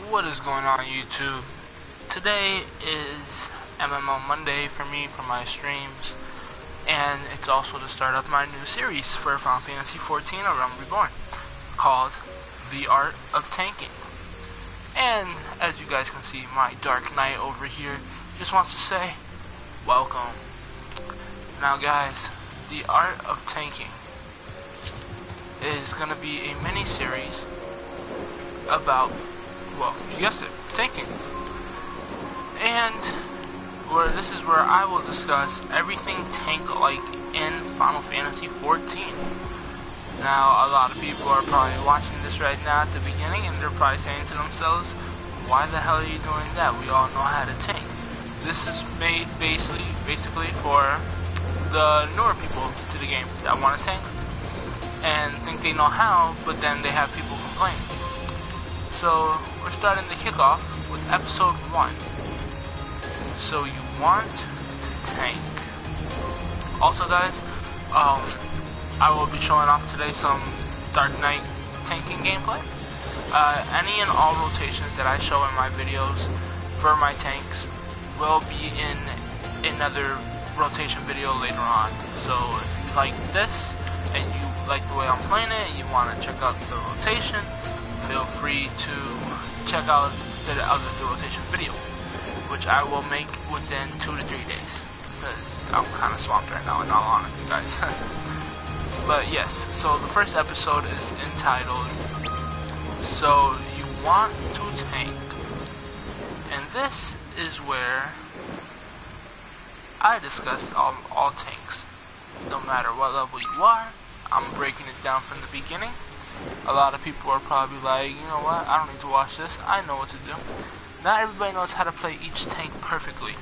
What is going on, YouTube? Today is MMO Monday for me, for my streams, and it's also the start of my new series for Final Fantasy XIV: A Realm Reborn, called The Art of Tanking. And as you guys can see, my Dark Knight over here just wants to say, welcome. Now guys, The Art of Tanking is going to be a mini-series about, well, you guessed it, tanking. And this is where I will discuss everything tank-like in Final Fantasy XIV. Now, a lot of people are probably watching this right now at the beginning, and they're probably saying to themselves, why the hell are you doing that? We all know how to tank. This is made basically for the newer people to the game that want to tank and think they know how, but then they have people complain. So we're starting the kickoff with episode 1. So you want to tank. Also guys, I will be showing off today some Dark Knight tanking gameplay. Any and all rotations that I show in my videos for my tanks will be in another rotation video later on. So if you like this and you like the way I'm playing it and you want to check out the rotation, feel free to check out the rotation video, which I will make within 2 to 3 days, because I'm kind of swamped right now, in all honesty, guys. But yes, so the first episode is entitled, So You Want to Tank, and this is where I discuss all tanks. No matter what level you are, I'm breaking it down from the beginning. A lot of people are probably like, you know what, I don't need to watch this, I know what to do. Not everybody knows how to play each tank perfectly.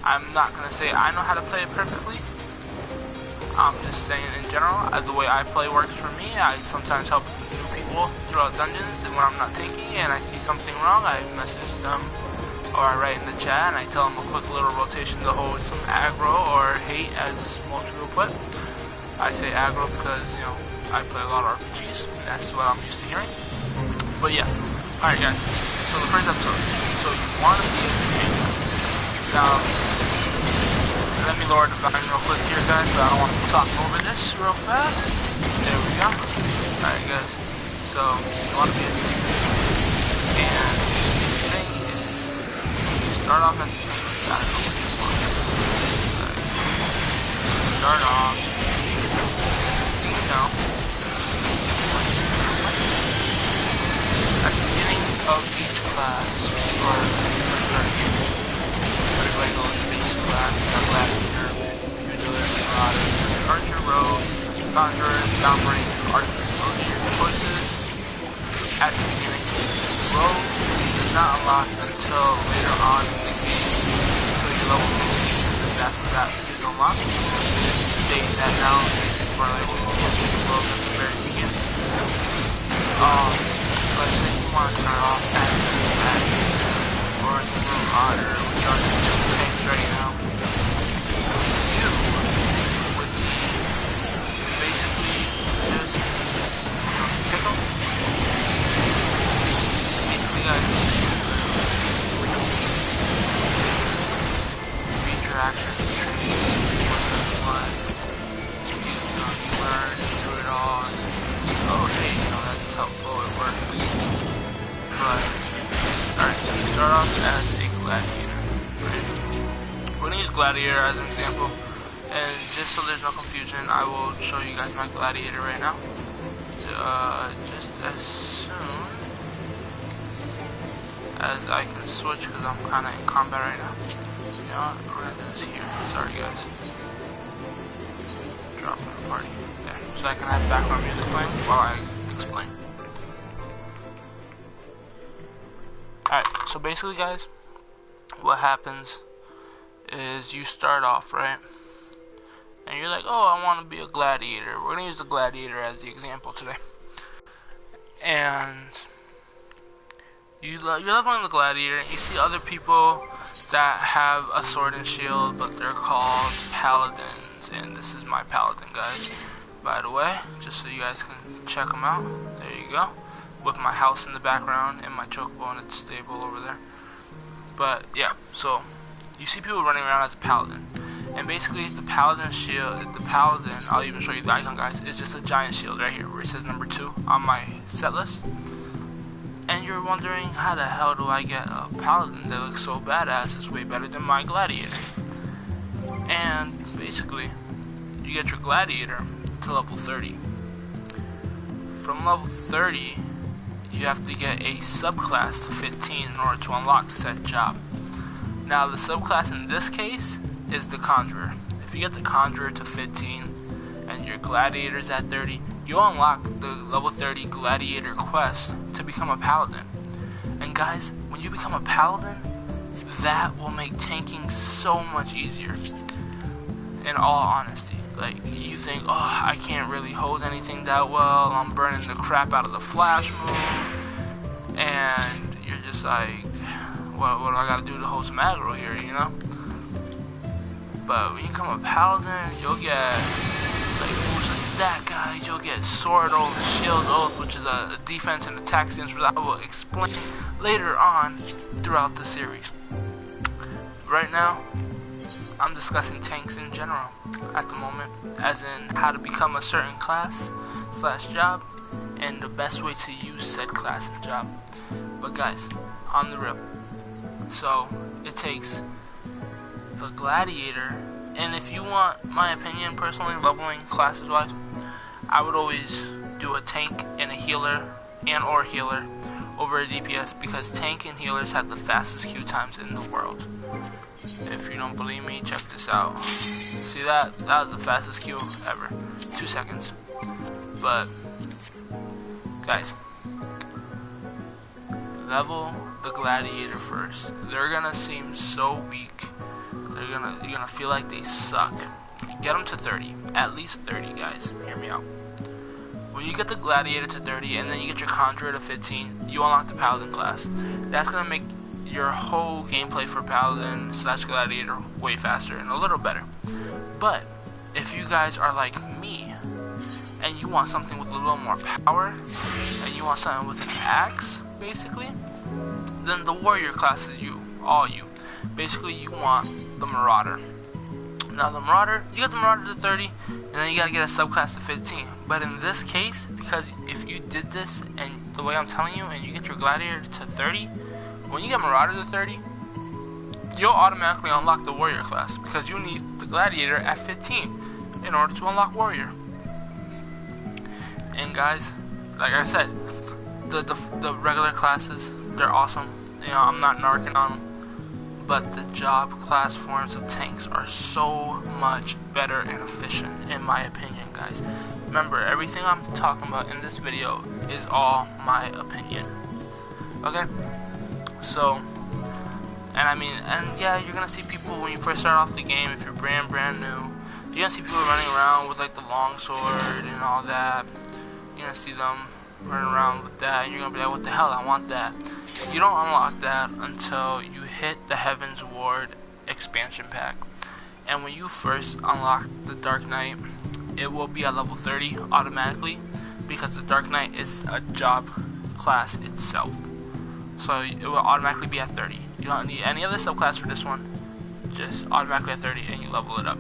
I'm not going to say I know how to play it perfectly. I'm just saying in general, the way I play works for me. I sometimes help new people throughout dungeons, and when I'm not tanking and I see something wrong, I message them, or I write in the chat and I tell them a quick little rotation to hold some aggro or hate, as most people put. I say aggro because, you know, I play a lot of RPGs, that's what I'm used to hearing. But yeah, alright guys, so the first episode, so you want to be a tank. Now, let me lower the volume real quick here guys, but I don't want to talk over this real fast. There we go. Alright guys, so you want to be a tank. And the thing is, you start off as a tank, you gotta know what you want. Start off, you know, at the beginning of each class, or everybody knows the basic class, you got Gladiator, Pugilist, Marauder, Archer, Rogue, Conjurer, Downbreak, Archer. Those are your choices at the beginning. Rogue is not unlocked until later on in the game, until you level 15, that's when that is unlocked. Stating that now, for like Rogue at the very beginning. Let's say you want to start off as the Gladiator or the Marauder, which are the 2 tanks right now. You would see basically just, you know, pick them. Basically, guys, read your actions, traits, what, you learn, do it all. Oh, hey, you know, that's helpful, it works. But, alright, so we start off as a Gladiator, right? We're gonna use Gladiator as an example, and just so there's no confusion, I will show you guys my Gladiator right now. Just as soon as I can switch, because I'm kind of in combat right now. You know what, we're gonna do this here. Sorry guys. Drop in the party. There. So I can have background music playing while I explain. Alright, so basically guys, what happens is you start off, right? And you're like, oh, I want to be a Gladiator. We're going to use the Gladiator as the example today. And you're leveling the Gladiator, and you see other people that have a sword and shield, but they're called Paladins. And this is my Paladin, guys, by the way, just so you guys can check them out. There you go. with my house in the background and my chocobo in its stable over there. But yeah, so you see people running around as a paladin, and basically the paladin shield, I'll even show you the icon, guys, is just a giant shield right here where it says number 2 on my set list. And you're wondering, how the hell do I get a paladin that looks so badass? It's way better than my gladiator. And basically, you get your gladiator to level 30. From level 30, you have to get a subclass to 15 in order to unlock said job. Now the subclass in this case is the Conjurer. If you get the Conjurer to 15 and your gladiator's at 30, you unlock the level 30 gladiator quest to become a paladin. And guys, when you become a paladin, that will make tanking so much easier. In all honesty, like, you think, oh, I can't really hold anything that well, I'm burning the crap out of the flash move, and you're just like, what do I gotta do to hold some aggro here, you know? But when you become a paladin, you'll get like moves like that, guys. You'll get sword oath, shield oath, which is a defense and attack stance, which I will explain later on throughout the series. Right now, I'm discussing tanks in general at the moment, as in how to become a certain class / job and the best way to use said class and job. But guys, on the real, so it takes the gladiator, and if you want my opinion personally, leveling classes wise, I would always do a tank and a healer or healer over a DPS, because tank and healers have the fastest queue times in the world. If you don't believe me, check this out. See that? That was the fastest queue ever. 2 seconds. But guys, level the gladiator first. They're gonna seem so weak. You're gonna feel like they suck. Get them to 30, at least 30, guys. Hear me out. When you get the gladiator to 30, and then you get your conjurer to 15, you unlock the paladin class. That's gonna make your whole gameplay for paladin / gladiator way faster and a little better. But if you guys are like me, and you want something with a little more power, and you want something with an axe, basically, then the warrior class is you. Basically, you want the marauder. Now the marauder, you get the marauder to 30, and then you gotta get a subclass to 15. But in this case, because if you did this and the way I'm telling you, and you get your gladiator to 30, when you get marauder to 30, you'll automatically unlock the warrior class, because you need the gladiator at 15 in order to unlock warrior. And guys, like I said, the regular classes, they're awesome. You know, I'm not narking on them. But the job class forms of tanks are so much better and efficient, in my opinion, guys. Remember, everything I'm talking about in this video is all my opinion. Okay? So, and yeah, you're gonna see people when you first start off the game, if you're brand new, you're gonna see people running around with like the long sword and all that. You're gonna see them running around with that, and you're gonna be like, what the hell, I want that. You don't unlock that until you hit the Heaven's Ward expansion pack. And when you first unlock the Dark Knight, it will be at level 30 automatically, because the Dark Knight is a job class itself. So it will automatically be at 30. You don't need any other subclass for this one, just automatically at 30, and you level it up.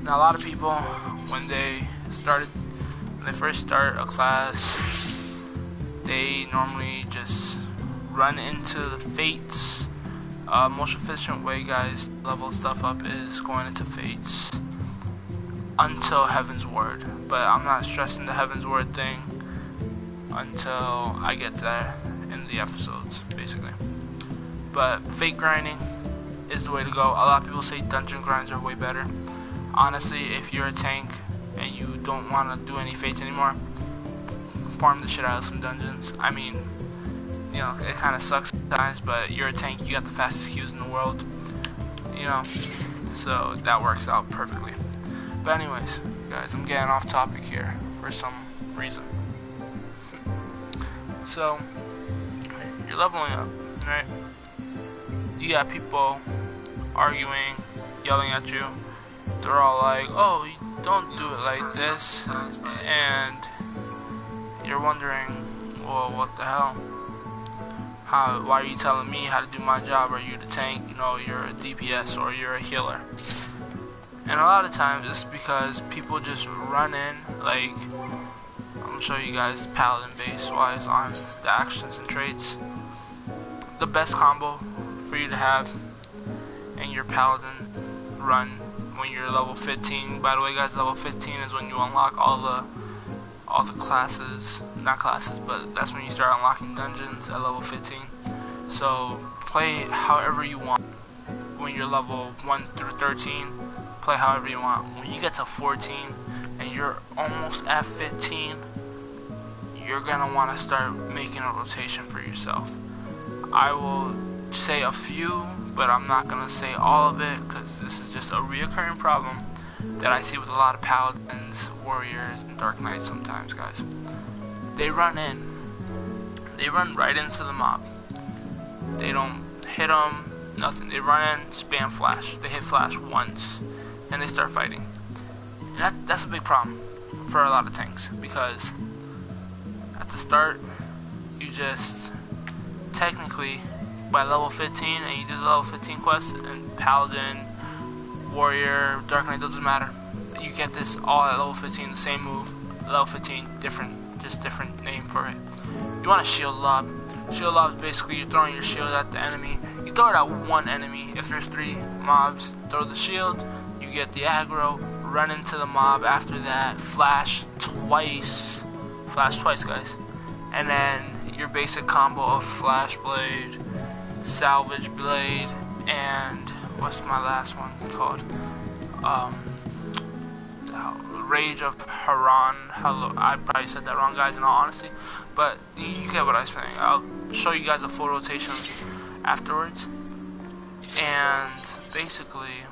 Now a lot of people, when they first start a class, they normally just run into the fates. Most efficient way, guys, to level stuff up is going into fates until Heaven's Ward. But I'm not stressing the Heaven's Ward thing until I get there in the episodes, basically. But fate grinding is the way to go. A lot of people say dungeon grinds are way better. Honestly, if you're a tank and you don't want to do any fates anymore, farm the shit out of some dungeons. I mean, you know, it kind of sucks sometimes, but you're a tank, you got the fastest queues in the world, you know, so that works out perfectly. But anyways, guys, I'm getting off topic here for some reason. So, you're leveling up, right? You got people arguing, yelling at you. They're all like, oh, don't do it like this, and you're wondering, well, what the hell? Why are you telling me how to do my job? Are you the tank? You know, you're a DPS or you're a healer. And a lot of times it's because people just run in, like, I'm gonna show you guys paladin base wise on the actions and traits. The best combo for you to have in your paladin run when you're level 15. By the way, guys, level 15 is when you unlock all the classes, not classes, but that's when you start unlocking dungeons at level 15. So play however you want. When you're level 1 through 13, play however you want. When you get to 14 and you're almost at 15, you're gonna want to start making a rotation for yourself. I will say a few, but I'm not gonna say all of it, because this is just a reoccurring problem that I see with a lot of paladins, warriors, and dark knights sometimes, guys. They run right into the mob. They don't hit them, nothing. They run in, spam flash. They hit flash once, then they start fighting. And that's a big problem for a lot of tanks, because at the start, you just technically, by level 15, and you do the level 15 quest, and paladin, warrior, dark knight, doesn't matter. You get this all at level 15, the same move. Level 15, just different name for it. You want a shield lob. Shield lob is basically you're throwing your shield at the enemy. You throw it at one enemy. If there's 3 mobs, throw the shield. You get the aggro. Run into the mob. After that, flash twice. Flash twice, guys. And then your basic combo of flash blade, salvage blade, and what's my last one called? Rage of Haran. Hello, I probably said that wrong, guys, in all honesty, but you get what I'm saying. I'll show you guys a full rotation afterwards. And basically,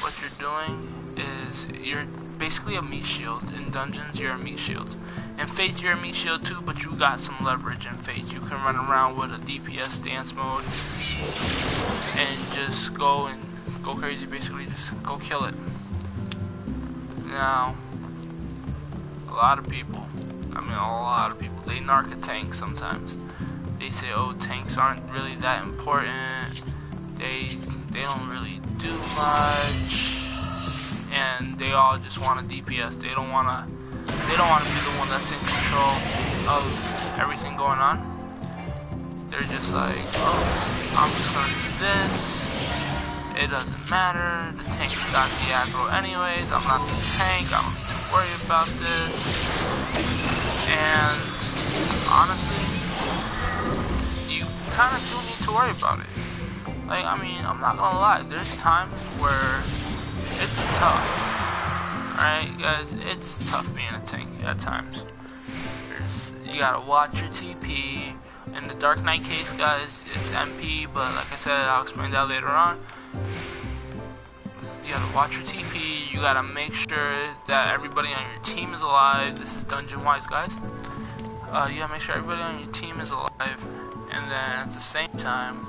what you're doing is you're basically a meat shield. In dungeons, you're a meat shield. In Fates, you're a meat shield too, but you got some leverage in Fates. You can run around with a DPS dance mode and just go crazy, basically just go kill it. Now, a lot of people, they narc a tank sometimes. They say, oh, tanks aren't really that important. They don't really do much, and they all just want a DPS. They don't want to be the one that's in control of everything going on. They're just like, oh, I'm just gonna do this. It doesn't matter. The tank's got the aggro anyways. I'm not the tank. I don't need to worry about this. And honestly, you kind of do need to worry about it. Like, I mean, I'm not gonna lie. There's times where it's tough. Alright, guys, it's tough being a tank at times. You gotta watch your TP. In the Dark Knight case, guys, it's MP, but like I said, I'll explain that later on. You gotta watch your TP. You gotta make sure that everybody on your team is alive. This is dungeon-wise, guys. You gotta make sure everybody on your team is alive, and then at the same time,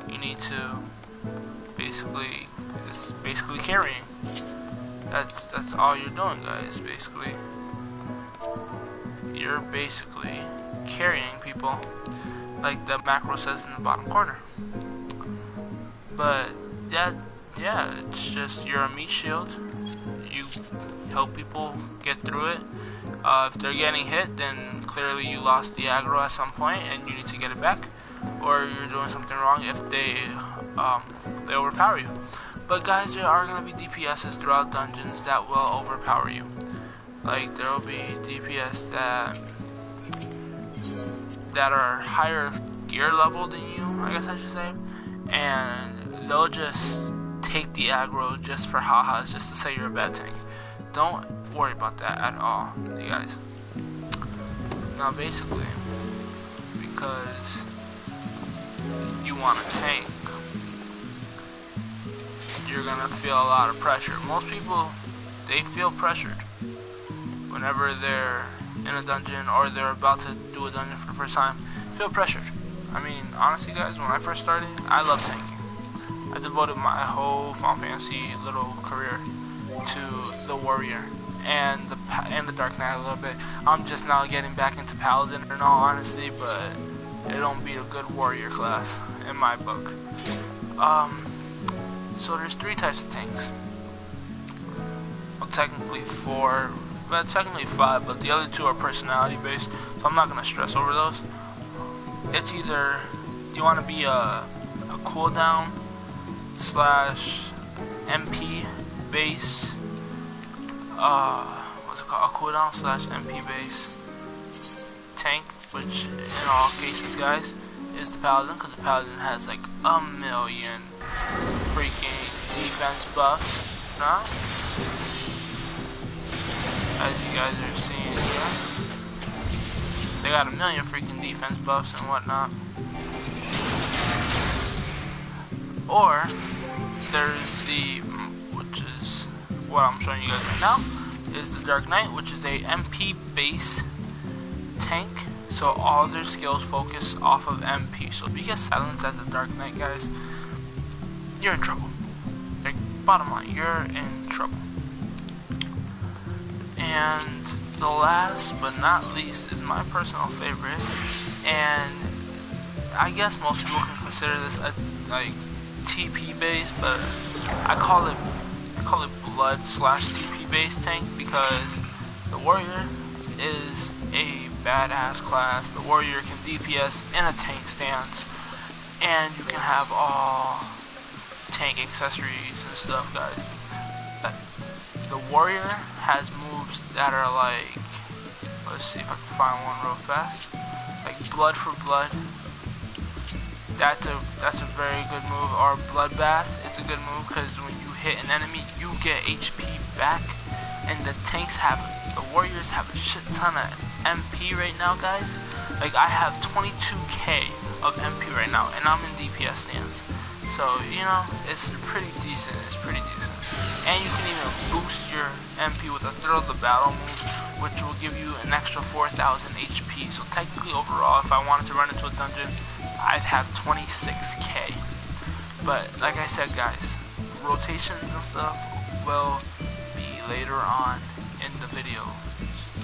you need to it's basically carrying. That's all you're doing, guys. Basically, you're basically carrying people, like the macro says in the bottom corner. But yeah, it's just you're a meat shield. You help people get through it. If they're getting hit, then clearly you lost the aggro at some point and you need to get it back, or you're doing something wrong if they overpower you. But guys, there are gonna be DPSs throughout dungeons that will overpower you. Like, there will be DPS that are higher gear level than you, I guess I should say, and they'll just take the aggro just for ha-has, just to say you're a bad tank. Don't worry about that at all, you guys. Now basically, because you want a tank, you're gonna feel a lot of pressure. Most people, they feel pressured whenever they're in a dungeon or they're about to do a dungeon for the first time. Feel pressured. I mean, honestly, guys, when I first started, I loved tanking. I devoted my whole Final Fantasy little career to the warrior, and the Dark Knight a little bit. I'm just now getting back into Paladin in all honesty, but it don't beat a good warrior class in my book. So there's 3 types of tanks. Well, technically 4, but technically 5, but the other 2 are personality based, so I'm not gonna stress over those. It's either, do you want to be a cooldown slash MP base, what's it called, a cooldown slash MP base tank, which in all cases, guys, is the Paladin, because the Paladin has like a million freaking defense buffs now, as you guys are seeing here. They got a million freaking defense buffs and whatnot. Or there's the, which is what I'm showing you guys right now, is the Dark Knight, which is a MP base tank. So all their skills focus off of MP. So if you get silenced as a Dark Knight, guys, you're in trouble. Like, bottom line, you're in trouble. And the last but not least is my personal favorite, and I guess most people can consider this a like TP base, but I call it blood slash TP base tank, because the warrior is a badass class. The warrior can DPS in a tank stance, and you can have all tank accessories and stuff, guys. The warrior has moves that are like, let's see if I can find one real fast, like blood for blood. That's a very good move. Or bloodbath, it's a good move, because when you hit an enemy, you get HP back. And the warriors have a shit ton of MP right now, guys. Like, I have 22k of MP right now, and I'm in DPS stance. So, you know, it's pretty decent. And you can even boost your MP with a Thrill of the Battle move, which will give you an extra 4,000 HP. So technically, overall, if I wanted to run into a dungeon, I'd have 26k. But like I said, guys, rotations and stuff will be later on in the video,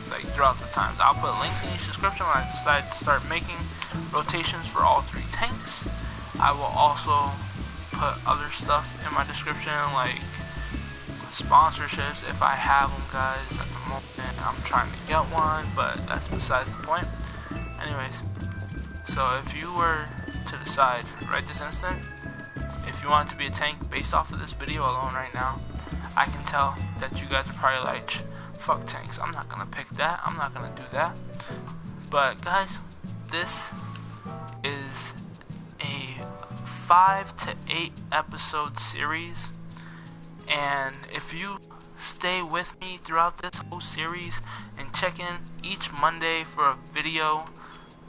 like throughout the times. I'll put links in each description when I decide to start making rotations for all 3 tanks. I will also put other stuff in my description, like sponsorships if I have them, guys. At the moment, I'm trying to get one, but that's besides the point. Anyways, so if you were to decide right this instant, if you want it to be a tank based off of this video alone right now, I can tell that you guys are probably like, fuck tanks, I'm not gonna pick that, I'm not gonna do that. But guys, this is a 5 to 8 episode series, and if you stay with me throughout this whole series and check in each Monday for a video,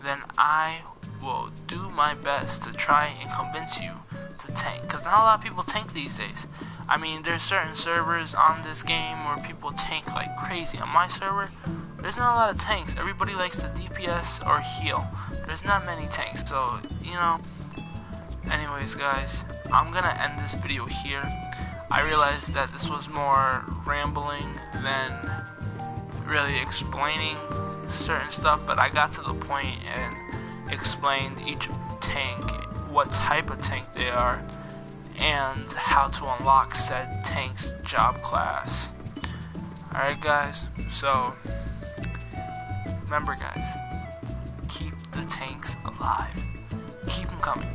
then I will do my best to try and convince you to tank, because not a lot of people tank these days. I mean, there's certain servers on this game where people tank like crazy. On my server, there's not a lot of tanks. Everybody likes to DPS or heal. There's not many tanks, so, you know. Anyways, guys, I'm gonna end this video here. I realized that this was more rambling than really explaining certain stuff, but I got to the point and explained each tank, what type of tank they are, and how to unlock said tank's job class. Alright, guys, so remember, guys, keep the tanks alive. Keep them coming.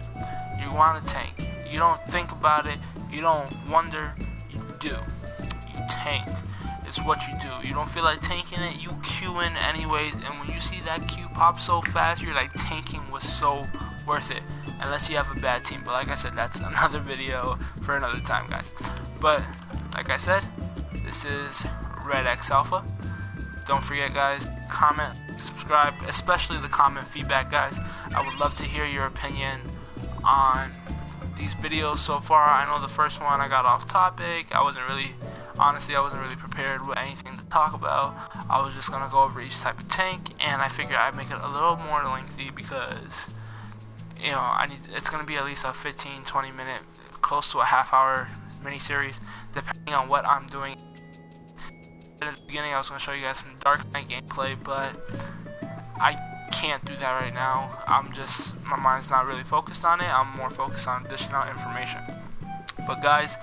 You want a tank. You don't think about it. You don't wonder. You do. You tank. It's what you do. You don't feel like tanking it, you queue in anyways, and when you see that queue pop so fast, you're like, tanking was so worth it. Unless you have a bad team. But like I said, that's another video for another time, guys. But like I said, this is Red X Alpha. Don't forget, guys, comment, subscribe, especially the comment feedback, guys. I would love to hear your opinion on these videos so far. I know the first one I got off topic. Honestly, I wasn't really prepared with anything to talk about. I was just gonna go over each type of tank, and I figured I'd make it a little more lengthy because, you know, it's gonna be at least a 15-20 minute, close to a half-hour mini-series, depending on what I'm doing in the beginning I was going to show you guys some Dark Knight gameplay, but I can't do that right now. My mind's not really focused on it. I'm more focused on dishing out information. But guys,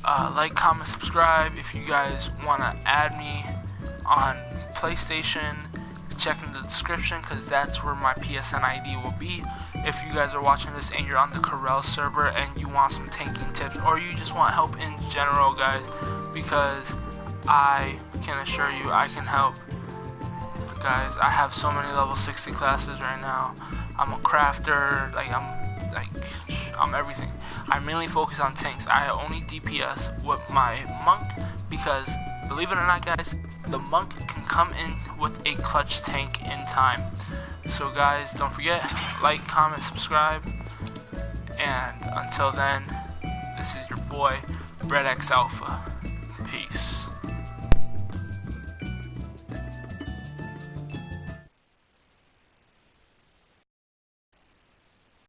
like, comment, subscribe. If you guys want to add me on PlayStation, check in the description, because that's where my PSN ID will be. If you guys are watching this and you're on the Corel server and you want some tanking tips, or you just want help in general, guys, because I can assure you I can help. Guys, I have so many level 60 classes right now. I'm a crafter, I'm everything. I mainly focus on tanks. I only DPS with my monk because, believe it or not, guys, the monk can come in with a clutch tank in time. So guys, don't forget, like, comment, subscribe, and until then, this is your boy, Red X Alpha. Peace.